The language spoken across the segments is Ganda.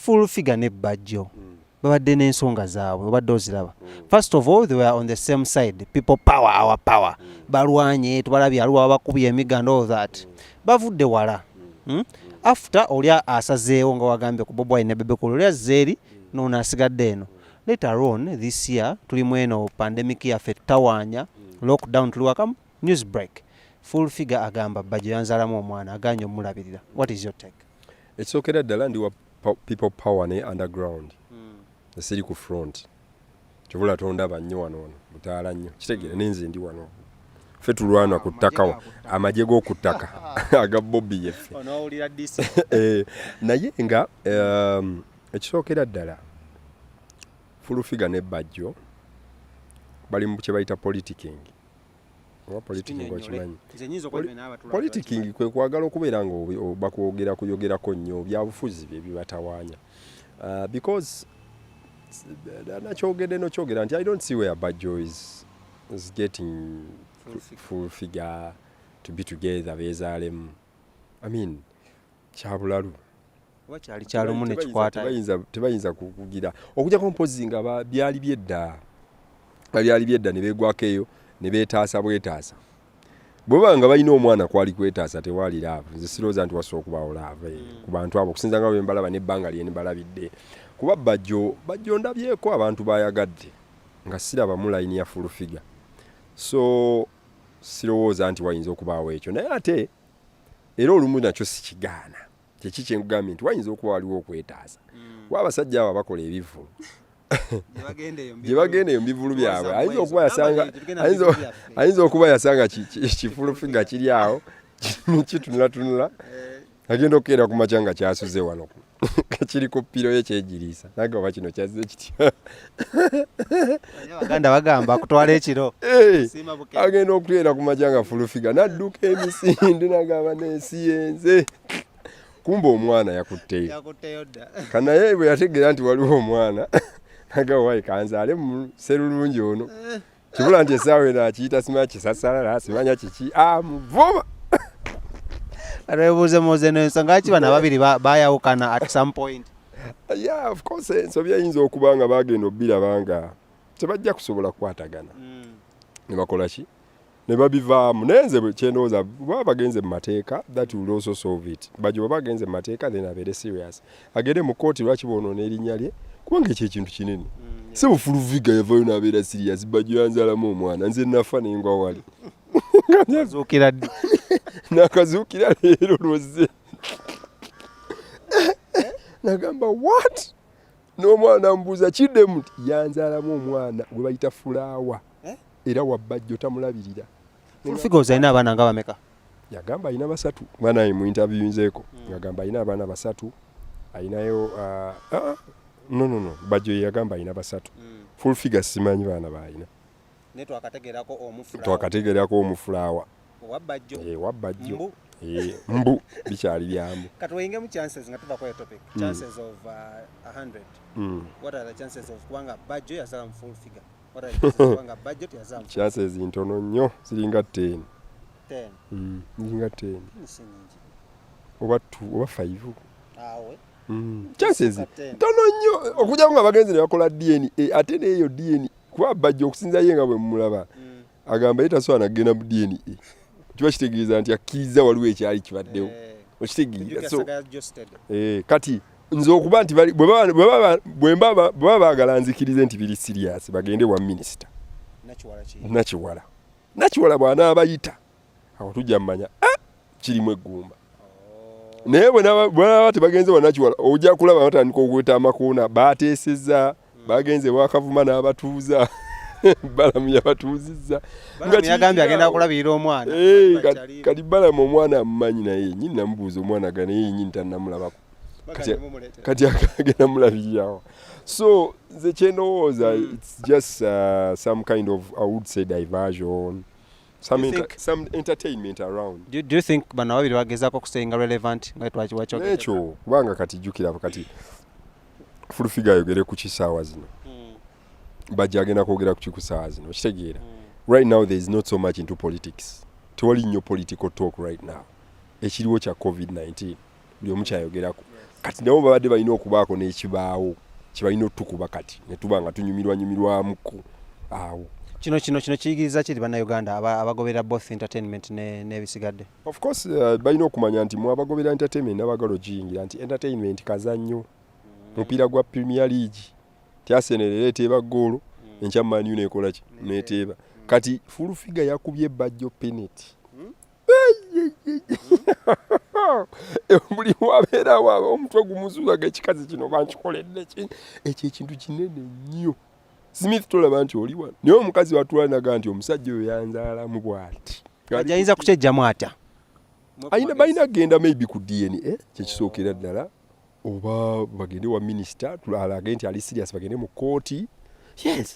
full figure ne Bajjo babadde n'ensonga zaabwe obadde oziraba. First of all, they were on the same side. People power, our power. Balwanye tubalabye aluwa bakubye emiga and all that. Bavudde wala. After olya asazeewo nga wagambye ku Bobo ne bebe kulya zeri no asigadde eno. Later on this year tulimu eno pandemic yaffe tawanya lockdown tuliwakamu news break. Full figure agamba Bajjo yanzalamu omwana aganye omulabirira. What is your take? It's okay that the land were people power ne underground. The city ku front. Chobula tonda bannyo wano mutaala nnyo. Kitegere nenze ndi wano. Ffe tulwana ku ttaka amaje go ku ttaka aga Bobby yeffe. Onowulira DC. Naye nga ekisookera ddala Full figure ne Bajjo bali mu kye bayita politicking. Politicking kwe kwagala okubeera nga bakwogera kuyogerako nnyo byabufuzi bye bibatawanya. Because nakyogedde nokyogera nti I don't see where Bajjo is getting full figure to be together bezaalemu. I mean kyabulalu wakyali kyalumu ne kikwata tebayinza kukugira okujja kompozi nga byali byedda ne beegwako eyo ne beetaasa bwetaasa bwe nga balina omwana kwali kwetaasa tewali laavu nze sirowooza nti wasobola okubaawo laavu ku bantu abo okusinza nga bwe mbalaba n'ebbanga lye ne balabidde kuba Bajjo ndabyeko abantu bayagadde nga sirabamu layini ya full figure so sirowooza nti wayinza okubaawo ekyo naye ate era olumu nakyo sikigaana kyeki kyengambye nti wayinza okuba waliwo okwetaasa kuba abasajja abo bakola ebivulu gye bagenda eyo mbivulu byabwe ayinza okuba yasanga kifulu figa kiri awo kitunulatunula agenda okukeera ku makya nga kyasuze wano kiri ku ppiro ye kyegiriisa naga oba kino kyazze kitya baganda bagamba kutwala ekiro agenda okukeera ku makya nga full figure nadduka emisinde nagamba n'ensi yenze kumba omwana yakutteyo kanaye bwe yategeera nti waliwo omwana agawayi kanzaale mu serulungi ono kibula nti essaawa eno akiyita simanya kisasala simanya kiki amuvuba arebuuze muze n'ensonga ki bano ababiri bayawukana at some point. Yeah, of course ensobi eyinza okuba nga bagenda obbiraba nga tebajja kusobola kukwatagana ne bakola ki ne babivaamu naye nze kyendowooza baba bagenze mu mateeka that will also solve it. Bajjo baba bagenze mu mateeka then abeere serious agende mu kooti lwaki boonoona erinnya lye kubanga ekyo ekintu kinene si bufulu viga yavayo n'abeera serious Bajjo yanzaalamu omwana nze nafa nengwa wali nakazuukira leero lwoze nagamba what n'omwana mbuuza kiddemu nti yanzaalamu omwana gwe bayita fulaawa era wa Bajjo tamulabirira. Full figure alina abaana nga bameka? Yagamba alina basatu mwana ye mu interview nzeeko yagamba alina abaana basatu alinayo no Bajjo yagamba alina basatu full figure simanyi baana balina ne twakategerako omufulaawa wa Bajjo mbu bikyali byamu kati oyinge mu chances nga tuva kwa topic chances of 100 what are the chances of kubanga Bajjo yazala mu full figure what are the chances kubanga Bajjo yazala chances ntono nnyo ziringa 10 ziringa 10 oba 5 awe chances ntono nnyo okujja nga bagenzi ne bakola DNA ate n'eyo DNA kuba Bajjo okusinza ye nga bwe mulaba agamba etasobola nagenda mu DNA kiba kitegeeza nti akkiriza waliwo ekyali kibaddewo okitegeeza so kati nze okuba nti bwe baba baagala nzikirize nti biri serious bagende wa minisita nakiwala bw'anaabayita awo tujja mmanya kirimu eggumba naye bwe tebagenze wa nakiwala ojja kulaba batandika okweta amakoona baateesezza bagenze bwakavuma n'abatuuza Balamu yabatuuzizza yagambye agenda kulabirira omwana kati Balamu omwana amumanyi naye nyini namubuuza omwana gane ye nyini tannamulabako kati agenda mulabirirawo so nze kyendowooza it's just some kind of I would say diversion some entertainment around. Do you think bano babiri bagezaako kusenga relevant nga twakiwakyogera ekyo kubanga kati jjukira kati full figure ayogere ku kisaawa zino Bajjo agenda kwogera ku kikusaawa zino kitegeera right now there is not so much into politics tewali nnyo political talk right now ekiriwo kya COVID-19 buli omu kyayogerako kati nabo babadde balina okubaako n'ekibaawo kibalina otukuba kati ne tuba nga tunyumirwamuko awo. Kino kiyigiriza kiri bannayuganda abagoberera both entertainment n'ebisigadde. Of course balina okumanya nti mwabagoberera entertainment n'abagalo giyingira nti entertainment kazannyo mupiira gwa Premier League tyasenerera eteeba ggoolo enkya Man U nekola ki neteeba kati full figure yakubye Bajjo penalty buli wabeera waaba omutwe gumuzuulaga ekikazi kino bankikoledde ekyo ekintu kinene nnyo. Smith tolaba nti oli wano naye omukazi watulanaga nti omusajja oyo yanzaalamu bw'ati ayinza kukyejjamu atya balina kugenda maybe ku DNA kyekisookera ddala oba bagende wa minisita alage nti ali serious bagende mu kooti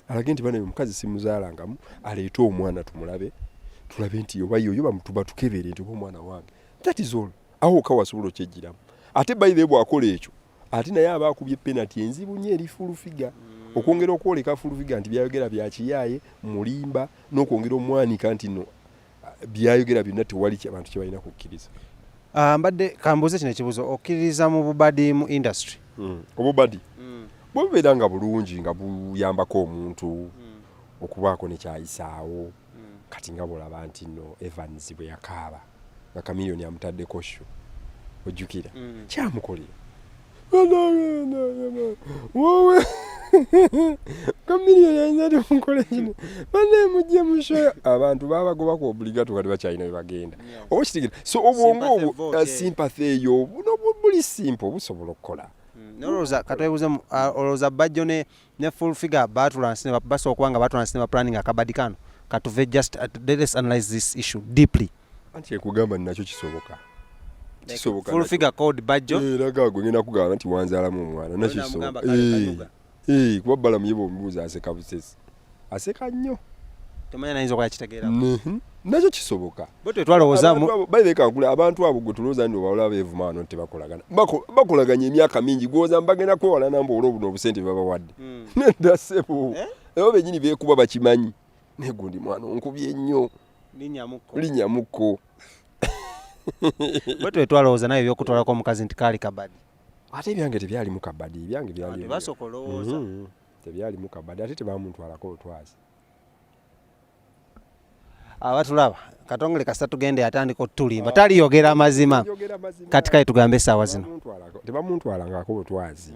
alage nti bana omukazi simuzaalangamu aleete omwana tumulabe tulabe nti oba yoyo bamutuba tukebere nti omwana wange that is all aho kawasobola okyejjiramu ate by the way bw'akola ekyo ate naye aba akubye penalty enzibu nnyo eri full figure okwongera okwoleka full figure nti byayogera bya kiyaaye mulimba n'okwongera omwanika nti no byayogera byonna tewali abantu kye balina kukkiriza. Mbadde kambuuze kino ekibuuzo okkiririza mu bubadi mu industry obubadi bwe bubeera nga bulungi nga buyambako omuntu okubaako nekyayisaawo kati nga bwolaba nti no Evans bwe yakaaba nga Chameleone amutaddeko sho ojjukira kyamukolera wowe Chameleone yayinza tumukola kino bane mujje mushoya abantu babagoba ku obligato kati bakyalina bye bagenda okitegera so obwongo obwo sympathy eyo buli simple busobola okukola noloza katwebuze oloza Bajjo ne full figure batulansi ne baso okwanga batulansi ne planning akabadi kano katuve just let's analyze this issue deeply anti ekugamba ninakyo kisoboka full figure called Bajjo era ngenda kugamba nti wanzaalamu omwana nakyo kisoboka kuba bala muyeba omubuuza aseka busesi aseka nnyo temanya nayinza okola kitegeera nakyo kisoboka bwe twalowoozamu bayekagula abantu abo gwe tulowooza nti obawula beevumaano nti tebakolagana bakolaganya emyaka mingi gwoza mbagenda kwewala namba olw'obuno obusente babawadde nedda ssebo ebo bennyini beekuba bakimanyi naye gundi mwana onkubye nnyo linyamukko bwe twetwalowooza naye ebyokutwalako omukazi nti kaali kabadi ate ebyange tebyalimu kabadi ebyange byalibasokolowooza tebyalimu kabadi ate tebamuntwalako lutwazi abatulaba Katongole kasita tugende yatandika otulimba taliyogera amazima kati kale tugambe essaawa zino tebamuntwalangako lutwazi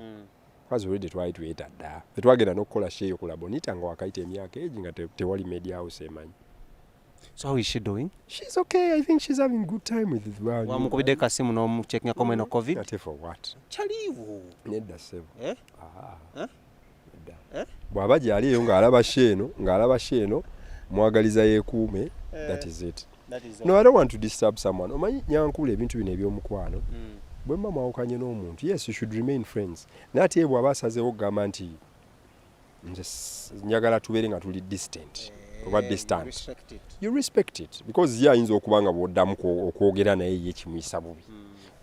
kwazi olwedde twali tuyeta dda tetwagenda n'okukola sheeyo ku labonita nga wakayita emyaka egi nga tewali media house emanyi. So how is she doing? She's okay. I think she's having good time with it. Wamukubide kasimu no checking ako meno COVID. Ate for what? Chalivu. Nedda sebo. Eh? Bwaba gyaliyo ng'alaba sheeno mwagaliza yeekuume. That is it. No, I don't want to disturb someone. Omanyi nyankula ebintu bino eby'omukwano. Bwe mama okanye n'omuntu. Yes, you should remain friends. Nati bwaba asazeewo okugamba nti njagala tubeere nga tuli distant. Oba distant. You respect it because ye ayinza okuba nga bw'oddamu okwogera naye ye kimuyisa bubi.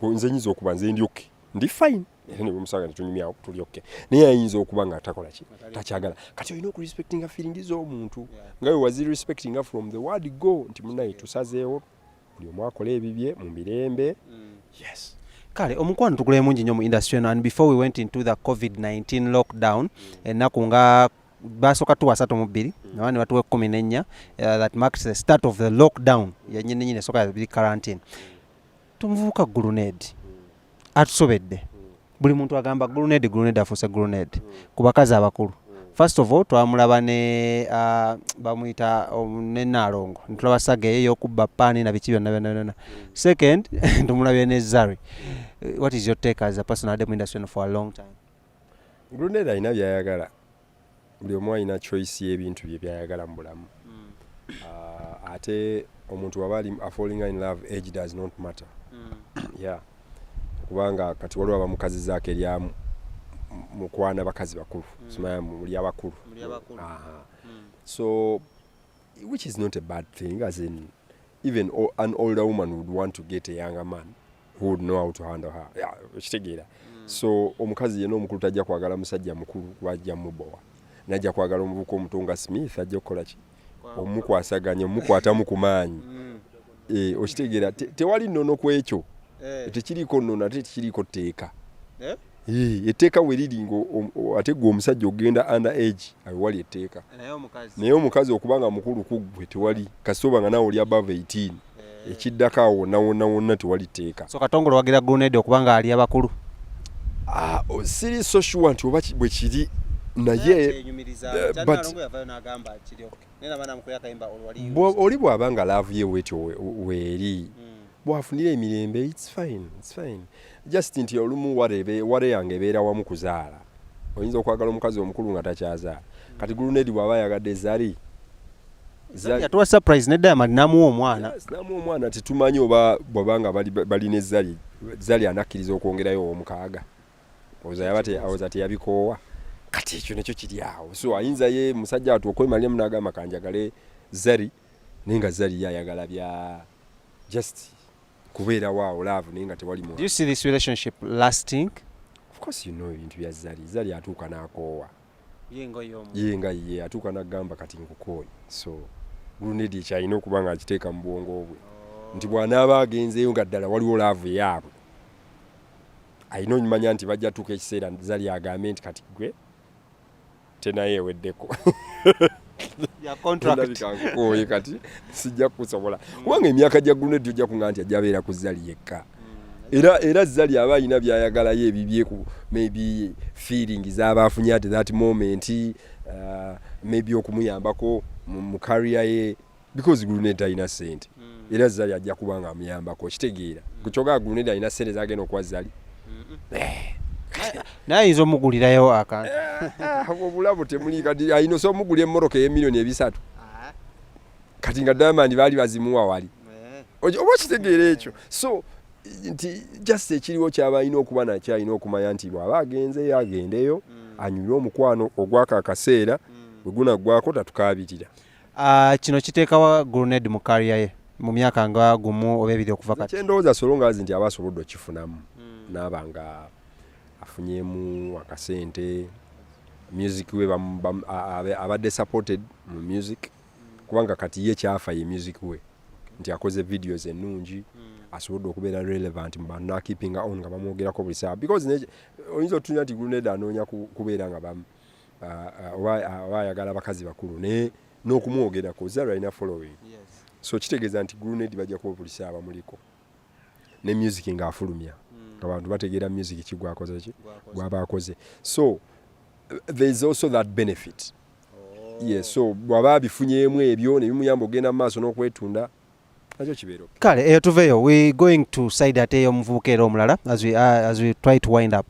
Nze nyinza okuba nze ndyoke ndi fine era ne bwemusanga netunyumyawo tulyoke naye ayinza okuba nga atakola ki takyagala kati olina okurespectinga feeling z'omuntu nga we was respecting from the word go nti munaye tusazeewo buli omu akola ebibye mu mirembe. Yes. Kale omukwano tugule mungi nnyo mu industry and before we went into the COVID-19 lockdown ennaku nga basoka tuwa 32 nawani watu 14 that marks the start of the lockdown nyine soka ya quarantine tumuvuka grenade atusobedde buli muntu agamba grenade afuse grenade kubakazi abakulu. First of all twamulaba ne bamuyita nenalongo ntulaba saga eyo kubba pani na bichi byonna. Second tumulabye ne Zari. What is your take as a person in the industry for a long time? Grenade ayina byayagala buli omu alina choice y'ebintu bye byayagala mu bulamu. Ate omuntu waba falling in love, age does not matter. Yeah. Kubanga kati waliwo abamukazi zaake eryamu mukwana bakazi bakulu simanya muli abakulu. So which is not a bad thing, as in even an older woman would want to get a younger man who would know how to handle her. Yeah, kitegeera. So omukazi yenna omukulu tajja kwagala musajja mukulu wajja mubowa. Najja kwagala omuvuko omutunga Smith ajja kukola ki omukwasaganya omukwatamu ku maanyi. Okitegeera tewali nnono ku ekyo tekiriko nnono ate tekiriko tteeka etteeka we liri ate gwe omusajja ogenda under age awe wali etteeka naye omukazi okubanga mukulu ku ggwe tewali kasooba nga nawe oli above 18 ekiddako awo wonna tewali tteeka. So Katongole wagira grenade okubanga ali abakulu siri so sure nti oba bwe kiri naye oli bw'abanga laavu ye wetyo weeri bwafunira emirembe it's fine just nti olumu ware yange ebeera wamu kuzaala oyinza okwagala omukazi omukulu nga takyazaala kati grenade bw'aba yagadde zali yatuwa surprise ne Diamond namuwa omwana tetumanyi oba bwabanga balina zali anakkiriza okwongerayo omukaaga oza teyabikoowa kati ekyo nekyo kiri awo so ayinza ye musajja atu okwemaliramu n'agamba kanjagale zali naye nga zali yayagala bya just kubeera waawo love naye nga tewali Do you see this relationship lasting? Of course you know ebintu bya zali atuuka n'akoowa yenga ye atuuka n'agamba kati nkukooye so grenade ekyalina okuba nga akiteeka mu bwongo bwe nti bw'anaaba agenzeeyo nga ddala waliwo laavu eyaabwe alina omanya nti bajja tuuka ekiseera zali agambe nti kati gwe tenaye eweddeko kankukoye kati sijja kusobola kubanga emyaka gya grenade ojja kuŋŋa nti ajja abeera ku zali yekka era zali aba alina byayagalayo ebibyeku maybe feeling z'aba afunye at that moment maybe okumuyambako mu career ye because grenade alina sente era zali ajja kuba nga amuyambako kitegeera kukyoga grenade alina sente zagenda okuwa zali naye ayinza omugulirayo akantu obulabu temuli kati ayina so omugulira emmoroka ey'emiliyoni 3 kati nga Diamond baali bazimuwa wali oba kitegeera ekyo so nti just ekiriwo kyaba alina okuba nakyo alina okumanya nti bw'aba agenzeyo agendeyo anyulire omukwano ogwako akaseera bwe gunaggwako tatukaabirira. Kino kiteekawa grenade mu career ye mu myaka nga gumu oba ebiri okuva kati kyendowooza solongazi nti aba asobodde okifunamu naaba nga afunyemu akasente music we abadde supported mu music kubanga kati ye kyafa ye music we nti akoze videos ennungi asobodde okubeera relevant mu bantu keeping on nga bamwogerako buli saa because oyinza otunya nti grenade anoonya kubeera nga oba ayagala abakazi bakulu naye n'okumwogerako zero alina following so kitegeeza nti grenade bajja kuba buli saa bamuliko ne music ng'afulumya abantu bategeera music kigwakoze ki gwaba akoze so there is also that benefit yes so bwaba abifunyeemu ebyo ne bimuyamba ogenda mu maaso n'okwetunda nakyo kibeero kale eyo tuveeyo we going to side ate ey'omuvubuka era omulala as we try to wind up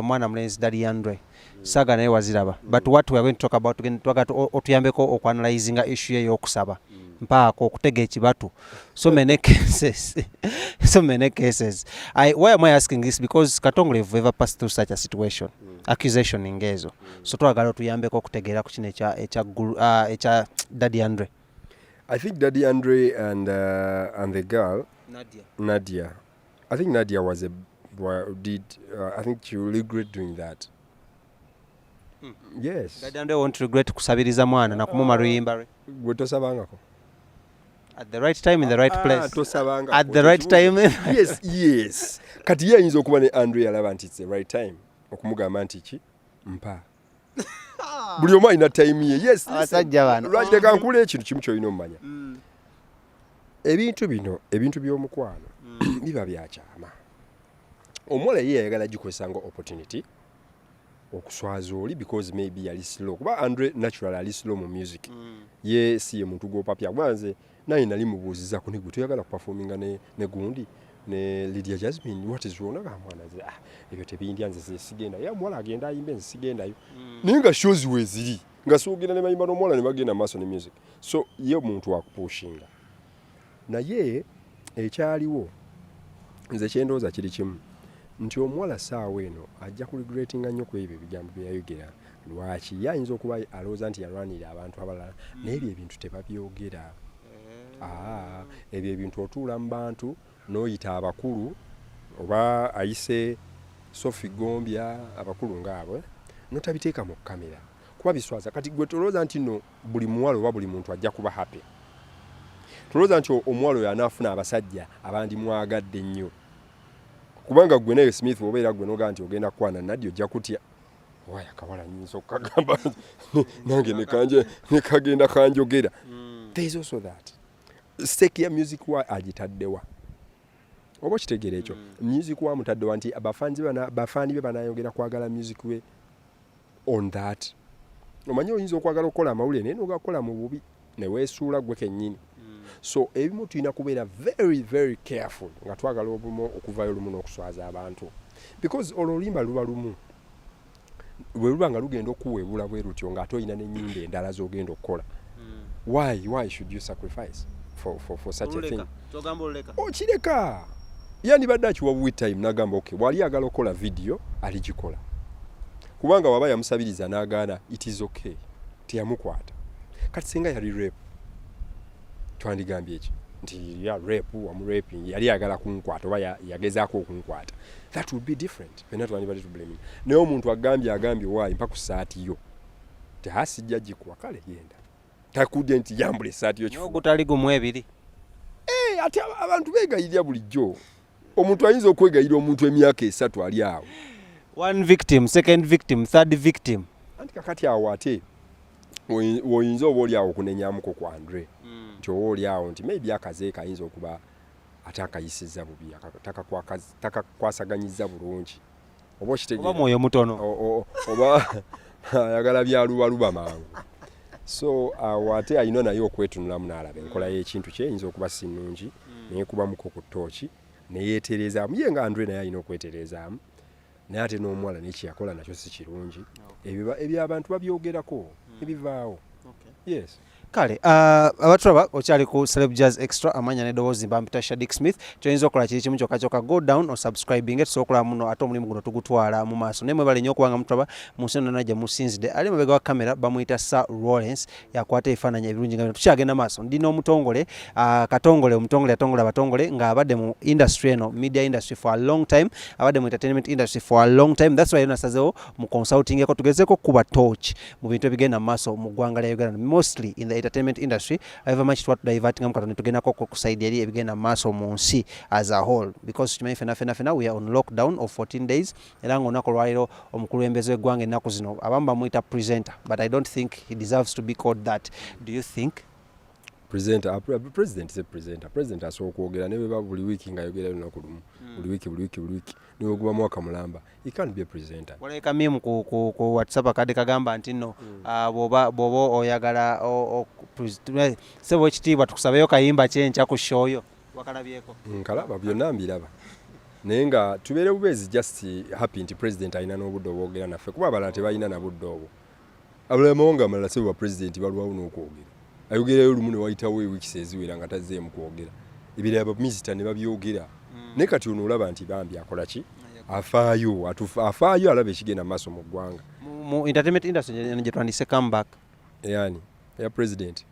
mwana mulenzi Daliandre saga naye waziraba but what we are going to talk about otuyambeko okwanalizinga issue ey'okusaba mpaako okutega ekibatu so many cases why am I asking this because Katongole have ever passed through such a situation accusation ngezo so twagala otuyambeko okutegeera ku kino ekya Daliandre. I think Daliandre and the girl Nadia I think Nadia I think she will regret doing that. Yes. Daliandre won't regret kusabiriza mwana na kumuma luyimba lwe. Gwe tosabangako. At the right time in the right place. Tosabangako. At the right time. Yes. Kati ye ayinza okuba ne Andre alaba nti it's the right time okumugamba nti ki mpa. Buli omu alina time ye. Yes. Abasajja bano. Lwaki leka nkule ekintu kimu ky'olina omumanya. Ebintu by'omukwano biba byakyama. Omuwala ye yayagala gikozesa nga opportunity okuswaza oli because maybe yali slow kuba Andre natural ali slow mu music ye si ye muntu gw'opapya gwanze naye nali mubuuziza ku nigwe tuyagala kuperforminga ne gundi ne Lydia Jasmine what is wrong mwana ze ebyo tebindi anze sigenda ya mwala agenda ayimbe nsigendayo ninga shows we ziri nga sugenda ne mayimba n'omwala ne bagenda maaso ne music so ye muntu akupushinga naye ekyaliwo nze kyendooza kiri kimu nti omuwala saawa eno ajja ku regretinga nnyo ku ebyo ebigambo bye yayogera lwaki yayinza okuba alowooza nti yalwanira abantu abalala naye ebyo ebintu tebabyogera ebyo ebintu otuula mu bantu n'oyita abakulu oba ayise Sophie Gombya abakulu ngaabwe notabiteeka mu kamera kuba biswaza kati gwe tolowooza nti no buli muwala oba buli muntu ajja kuba happy tolowooza nti omuwala oyo anaafuna abasajja abandi mwagadde nnyo kubanga gwe naye Smith obeera gwe noga nti ogenda kwana naddi ojja kutya waya kawala nyinza okukagamba nange ne kagenda kanjogera. There is also that stake ya music wa agitaddewa oba kitegeera ekyo music wa mutaddewa nti abafaani be banayogera kwagala music we on that. Omanyi oyinza okwagala okukola amawulire naye nogakola mu bubi ne weesuula gwe kennyini. So ebimu tulina kubeera very very careful nga twagala obumu okuvayo lumu n'okuswaza abantu because olwolimba luba lumu bwe luba nga lugenda okuweebula bwe lutyo ng'ate olina n'ennyimba endala z'ogenda okukola. Why should you sacrifice for such a thing? Okireka yandibadde akiwa buwi time n'agamba okay bw'ali agala okukola video aligikola kubanga waba yamusabiriza n'agaana it is okay tiyamukwata. Kati singa yali rape twandigambye eki nti ya rape wamuraping yali agala kunkwata oba yagezaako okunkwata that would be different. Fena twandibadde tublaming naye omuntu agambye waayi mpa ku saati yo tehasijja gikuwa kale yenda takudde nti yambula essaati yo n'ogutali gumu ebiri. Ate abantu beegayirira bulijjo. Omuntu ayinza okwegayira omuntu emyaka 3 ali awo. One victim, second victim, third victim. Anti kakati awo ate oyinza oba oli awo okunenyamuko ku Andre nti oba oli awo nti maybe akazeeka ayinza okuba ate akayisizza bubi takakwasaganyiza bulungi oba oba mwoyo mutono oba ayagala byalubaluba mangu. So ate ayina naye okwetunulamu n'alaba enkola y'ekintu kye eyinza okuba si nnungi naye kubamuko ku ttooki neyeeterezaamu ye nga Andre naye alina okweterezaamu naye ate n'omuwala n'ekiyakola nakyo si kirungi. Ebyo abantu babyogerako ebivaawo. Yes. Kale abatulaba okyali ku Celeb Jazz Extra amanya n'eddoboozi mbampita Shadik Smith kyoyinza okukola kiri kimu kyokka go down o subscribing tusobola okulaba muno ate omulimu guno tugutwala mu maaso naye mwebale nnyo okubanga mutulaba mu nsi eno najja musinzidde ali mabega wa kamera bamuyita Sir Lawrence yakwata ebifaananyi ebirungi nga bino tukyagenda maaso ndi n'omutongole Katongole omutongole yatongola abatongole ng'abadde mu industry eno media industry for a long time abadde mu entertainment industry for a long time that's why nasazeewo mu consulting eko tugezeeko kuba torch mu bintu ebigenda mu maaso mu ggwanga lya Uganda mostly in the entertainment industry however much what diverting am katoni tugenda ko kusaidia eri ebigenda maaso mu nsi as a whole because tumanyi fena we are on lockdown of 14 days era nga onako lwaliro omukulembeze w'eggwanga ennaku zino abamu bamuyita presenter but I don't think he deserves to be called that. Do you think president is a president asobola okwogera ne beba buli wiki nga yogera lunaku lumu buli wiki niwe guba mwaka mulamba he can't be a presenter. Waleka meme ku WhatsApp akade kagamba nti no boba oyagala sebo ekitiibwa tukusabeyo kayimba kyenkya ku show yo wakalabyeko nkalaba byonna mbiraba naye nga tubeere bubezi just happy nti president alina n'obudde obwogera naffe kuba abalala tebalina na budde obwo. Abulamonga amalala sebo ba president balwawo n'okwogera ayogerayo lumu ne wayitawo ewiiki eziwera nga tazzeemu kwogera ebirala baminisita ne babyogera naye kati ono olaba nti bambi akola ki afaayo alaba ekigenda maaso mu ggwanga mu entertainment industry gye twandise comeback yani ya president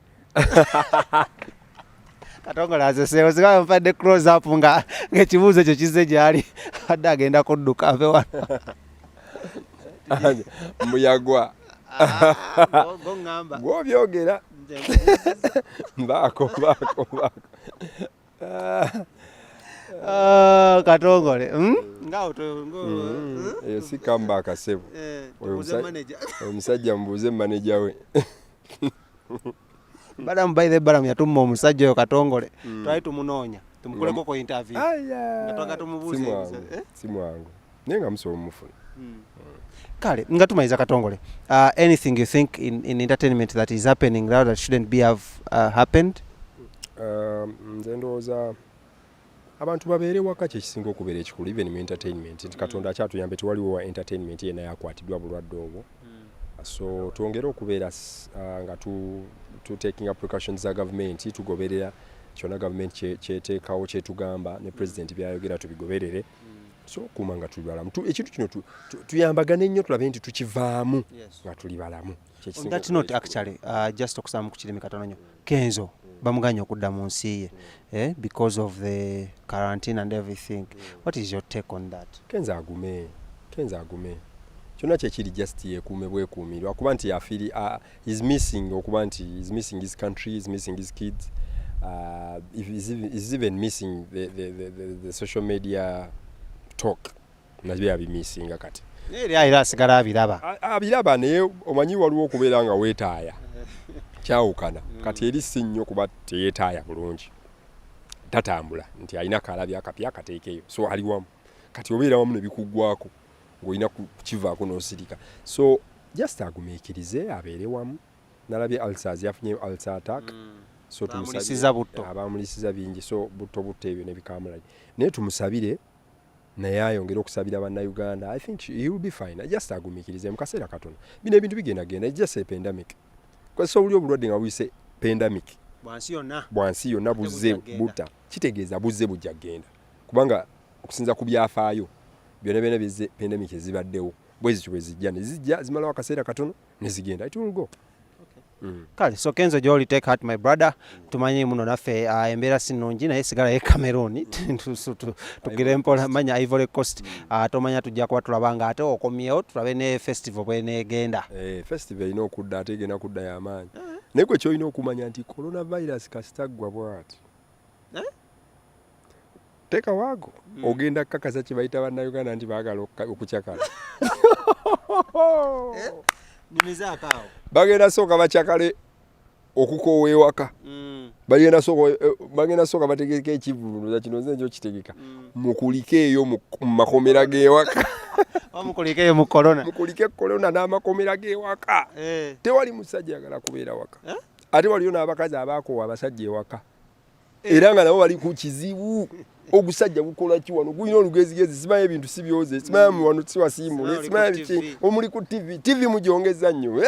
Katongole azeseewo singa mpadde close up nga ekibuuzo ekyo kizze gyali adde agenda kudduka ave wano muyagwa goŋŋamba gw'obyogera mbaako Katongole eyo si kamba akasebo omusajja mubuuze manager we badamu by the balamu yatumma omusajja oyo Katongole twali tumunonya tumukoleko ko interview nga twaga tumubuuze si mwangu naye nga musobola omufuna. Kale nga tumayiza Katongole anything you think in entertainment that is happening now that shouldn't be have happened? Nze ndowooza abantu babeere waka kyekisinga okubeera ekikulu even mu entertainment nti Katonda akyatuyambe tewaliwo wa entertainment yenna yakwatiddwa bulwadde obwo so twongere okubeera nga tu taking up precautions za government tugoberera kyonna government kyeteekawo kyetugamba ne president byayogera tubigoberere so kuuma nga tuli balamu ekintu kino tuyambagane nnyo tulabe nti tukivaamu nga tuli balamu. On that note actually just okusaba ku kirimi katono nnyo Kenzo bamuganya okudda mu nsi ye because of the quarantine and everything. What is your take on that? Kenzo agume kyonna kyekiri just yekuume bwekuumirwa kuba nti afiri is missing okuba nti is missing his country, is missing his kids, is even missing the social media talk nabyo abimisinga kati eri ayira asigala abiraba naye omanyi waliwo okubeera nga weetaaya kyawukana kati eri si nnyo kuba teyeetaaya bulungi tatambula nti alina kalabya akapya akateekeyo so ali wamu kati obeera wamu ne bikuggwako ng'olina kukivaako n'osirika so just agumiikirize abeere wamu nalabye ulcers yafunye ulcer attack so abamulisiza bingi so butto ebyo nebikamulanye naye tumusabire naye ayongera okusabira bannayuganda I think he will be fine just agumiikirize mu kaseera katono bino ebintu bigenda just a pandemic so uli obulwadde nga buyise pandemic bwansi yonna buzze buta kitegeeza buzze bujja kgenda kubanga okusinza ku byafaayo byonna bizze pandemic ezibaddewo bwezityo bwezijja nezijja zimalawo akaseera katono nezigenda it will go. Kale so Kenzo Jolly take heart my brother tumanyi muno naffe embeera sinungi naye sigala ye Cameroon tugire mpola manya Ivory Coast tomanya tujja kuba tulabanga ate okomyewo tulabe ne festival bwenegenda festival ino okudda ate egenda kudda y'amaanyi naye gwe kyolina okumanya nti coronavirus kasitaggwa bwati teka waago ogenda kakasa kye bayita bannayuganda nti baagala okukyakala bagenda sooka bakyakale okukoowa ewaka bagenda sooka bategeka ekivuluza kino nze njo kitegeka mukulike eyo mu makomera g'ewaka mukulike korona n'amakomera g'ewaka tewali musajja yagala kubeera waka ate waliyo n'abakazi abakoowa abasajja ewaka era nga nabo bali ku kizibu ogusajja gukola ki wano gulina olugezigezi simanyi ebintu si byoze simanyi wano siwasiimule simanyi biki omuli ku tv mujongeza nnyo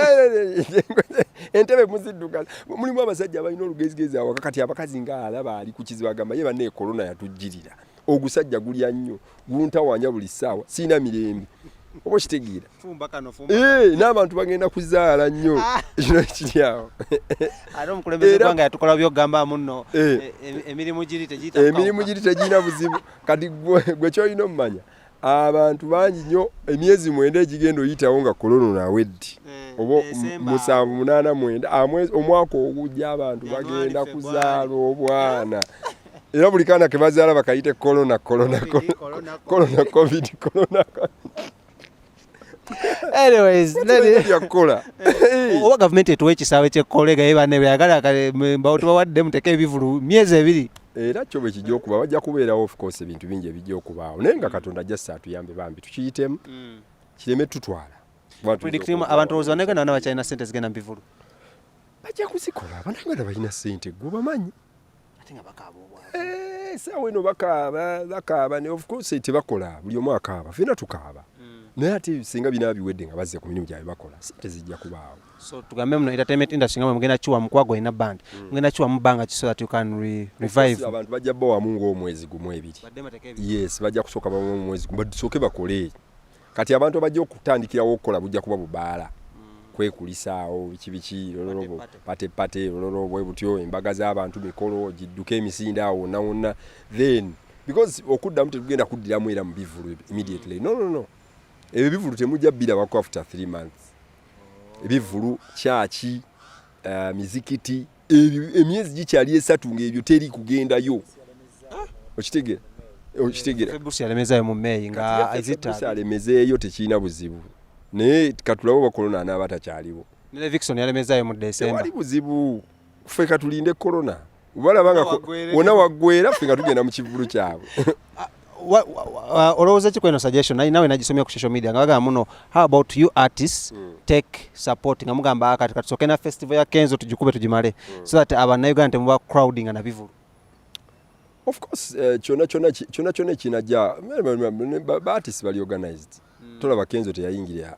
entebe muziddugaza mulimu abasajja abalina olugezigezi awaka kati abakazi nga alaba ali ku kizibu agamba ye banne korona yatujjirira ogusajja gulya nnyo guntawanya buli ssaawa siina mirembe oba kitegeera n'abantu bagenda kuzaala nnyo kino kiri awo ate omukulembeze gwanga yatukola byogamba muno emirimu giri tegirina buzibu kati gwe kyolina omumanya abantu bangi nnyo emyezi 9 egigenda oyitawo nga korona naweddi oba 7-8 omwaka ogujja abantu bagenda kuzaala obwana era buli kaana ke bazaala bakayite korona covid anyways yakola oba gavumenti etuwa ekisaawe kyekkolega ye banne byagala tubawadde muteeka ebivulu myezi 2 era kyo bwe kijja okuba bajja kubeerawo of course ebintu bingi ebijja okubaawo naye nga Katonda ajja atuyambe bambi tukiyitemu kireme tutwala abantu olowooza bannayuganda bana bakyalina ssente zigenda mu bivulu bajja kuzikola abannayuganda balina ssente gwe bamanyi ate nga bakaaba saawa eno bakaaba ne of course tebakola buli omu akaaba fena tukaaba naye ate singa bina biwedde nga bazze ku mirimu gyabwe bakola ssente zijja kubaawo so tugambe muno entertainment industry nga mugenda kiwa mukwago ina band mugenda kiwa mubanga so that you can revive abantu bajja bba wamu ng'omwezi gumu ebiri yes bajja kusooka bamu omwezi gumu badusooke bakole kati abantu abajja okutandikirawo okukola bujja kuba bubaala kwekulisaawo biki lololobo pate lololo bwe butyo embaga z'abantu mikolo gidduka emisinde awo wonna then because okuddamu tetugenda kuddiramu era mu bivulu immediately no ebyo bivulu temujja bbira wako after 3 months ebivulu kyaki mizikiti emyezi gikyali 3 ng'ebyo teri kugendayo okitegera Febusi alemezayo mu May nga Febusi alemezeeyo tekirina buzibu naye katulabo bakolona n'abatakyaliwo ne Vixen yalemezayo mu December tewali buzibu ffe katulinde korona balabanga wona waggwera ffe nga tugenda mu kivulu kyabwe olowooza ki kweno suggestion nawe nagisomya ku social media nga bagamba muno how about you artists take support nga mugamba kati katusooke na festival ya Kenzo tugikube tugimale so that abannayuganda temuba crowding na bivulu of course kyona kinajja artists bali organized tolaba Kenzo teyayingira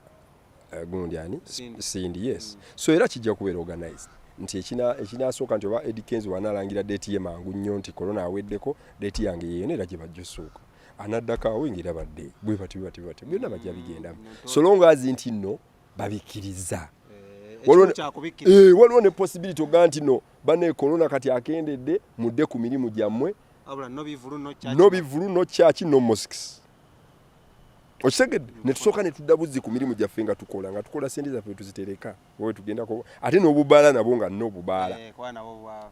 gundi ani Sindi yes so era kijja kubeera organized nti ekinasooka nti oba Eddie Kenzo wanalangira date ye mangu nnyo nti korona aweddeko date yange yeeno era gye bajja osooka anaddako awingira badde bwe bati byonna bajja bigendamu so long as nti nno babikkiriza waliwo ne possibility oga nti no banne korona kati akendedde mudde ku mirimu gyammwe no bivulu no church no mosques okisegedde ne tusooka ne tudda buzzi ku mirimu gyaffe nga tukola sente zaffe tuzitereka wowe tugendako ate n'obubaala nabo nga n'obubaala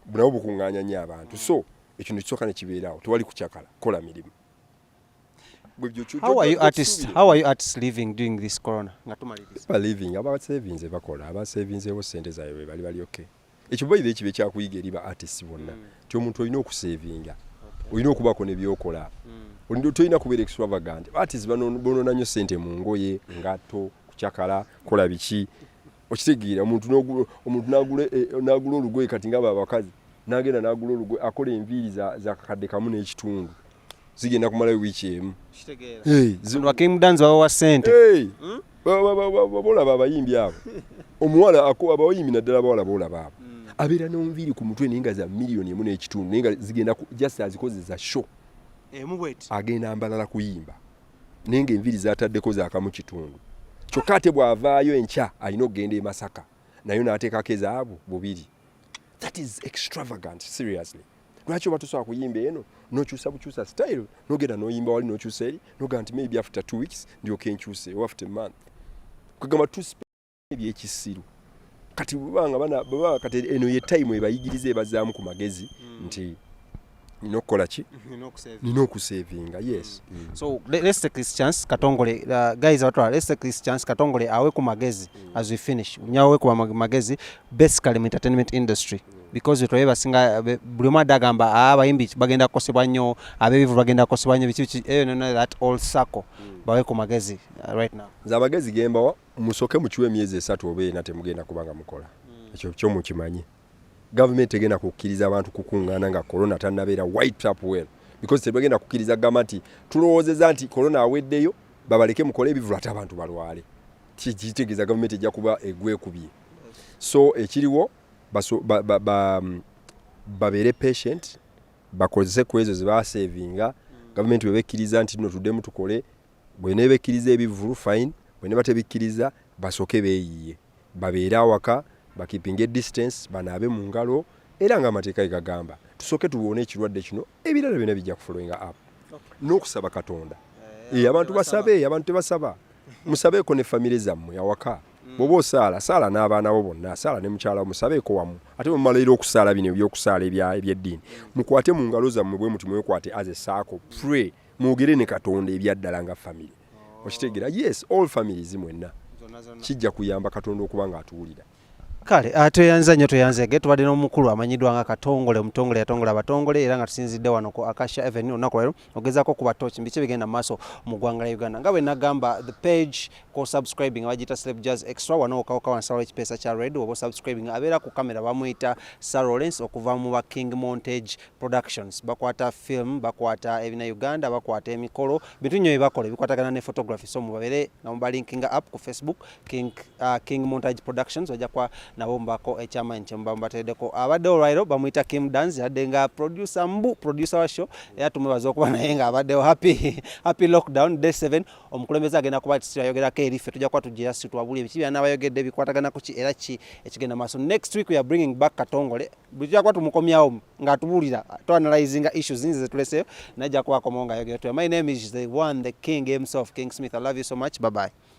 nabo bukuŋŋaanya nnyo abantu so ekyo ne kisooka ne kibeerawo tewali kukyakala kola mirimu How are you artists living during this corona? Living about savings bakola aba savings ewo sente zawe bali okay. Ekyo boyi ekibe kyakuyiga eri ba artists bonna. Ti omuntu olina okusavinga. Olina okubako ne byokola. Olina toyina kubeera extravagant. Artists bono nnyo sente mu ngoye, ngato, kuchakala, kola biki. Okitegeera omuntu nagula olugoye kati ngaba abakazi. Nagenda nagula olugoye akola enviiri za kakadde kamu n'ekitundu. Zigenda kumala wiki emu. Hey, zino King Dance wa sente. Hey. Bola baba yimbi abo. Omuwala abayimbi naddala bola baba. Abeera n'onviiri ku mutwe ninga za miliyoni emu n'ekitundu ninga zigenda just azikozeza show. Agenda ambalala kuyimba. Ninga enviiri zataddeko za kamu kitundu. Kyokka ate bw'avaayo enkya alina okugenda e Masaka. Nayo n'ateekako ezaabu bubiri. That is extravagant, seriously. Lwaki oba tosobola kuyimba eno nokyusa style nogenda noyimba wali nokyusa eri noga nti maybe after 2 weeks ndyoke nkyuse or after a month kugamba tu ebyekisiru kati baba kati eno ye time ebayigirize ebazaamu ku magezi nti nina okukola ki nina okusavinga yes So let's take this chance Katongole guys let's take this chance Katongole awe ku magezi as we finish nyawe ku magezi basically in entertainment industry because we basinga buli mada gamba abayimbi bagenda kukosebwa nnyo abebivu bagenda kukosebwa nnyo biki no that all circle bawe ku magezi right now za magezi gemba musoke mukiwe emyezi 3 obe na temugenda kubanga mukola ekyo kyo mukimanyi government egenda kukkiriza abantu kukungana nga corona tannabeera wiped up well because tebagenda kukkiriza gamati tulowoozeza nti corona aweddeyo babaleke mukole ebivu ate abantu balwale kitegeeza government ejja kuba egwekubye so ekiriwo babere patient bakozese kwezo ziba savinga government bebekkiriza nti no tudemu tukole bwene bekkiriza ebivulu fine bwene batebikkiriza basoke beeyiye babeera awaka bakipinge distance banabe mu ngalo era nga amateeka gagamba tusoke tuwone ekirwadde kino ebirala bina bijja kufollowinga up n'okusaba Katonda abantu basabe abantu tebasaba musabeeko ne family zammwe awaka bobo sala n'abaana bo bonna sala ne mukyala musabeeko wamu ate mumalaira okusala bino ebyokusala ebyeddiini mukwate mu ngalo zammwe bwe muti mwekwate as a circle pray mwogere ne Katonda ebyaddala nga family okitegeera yes all families mwenna kijja kuyamba Katonda okuba nga atuwulira kale toyanza nnyo toyanzege tubadde n'omukulu amanyiddwa nga Katongole omutongole yatongola abatongole era nga tusinzidde wano ku Acacia Avenue olunaku leero ogezaako kuba torch biki bigenda mu maaso mu ggwanga lya Uganda nga bwe nagamba the page ko subscribing abagiyita Celeb Jazz Extra wano okawoka wansawo ekipeesa kya red oba subscribing abeera ku kamera bamuyita Sir Lawrence okuva mu ba King Montage Productions bakwata film bakwata ebina Uganda bakwata emikolo bintu nnyo ebibakola ebikwatagana ne photography so mubabeere nga mubalinkinga up ku Facebook King Montage Productions ojja kwa nabo mbako echairman chemba mbateddeko abadde olwairo bamuyita Kim Dance yadde nga producer wa show era tumwebaza okuba naye nga abadde happy lockdown day 7 omukulembeze agenda kuba yayogerako erife tujja kuba tugira situwabuli ebiki byana abayogedde bikwatagana kuki era ki ekigenda maaso next week we are bringing back Katongole tujja kuba tumukomyawo nga tubulira to analyzing issues zinze zetuleseyo najja kuba komonga yogera my name is the one the king himself King Smith I love you so much bye bye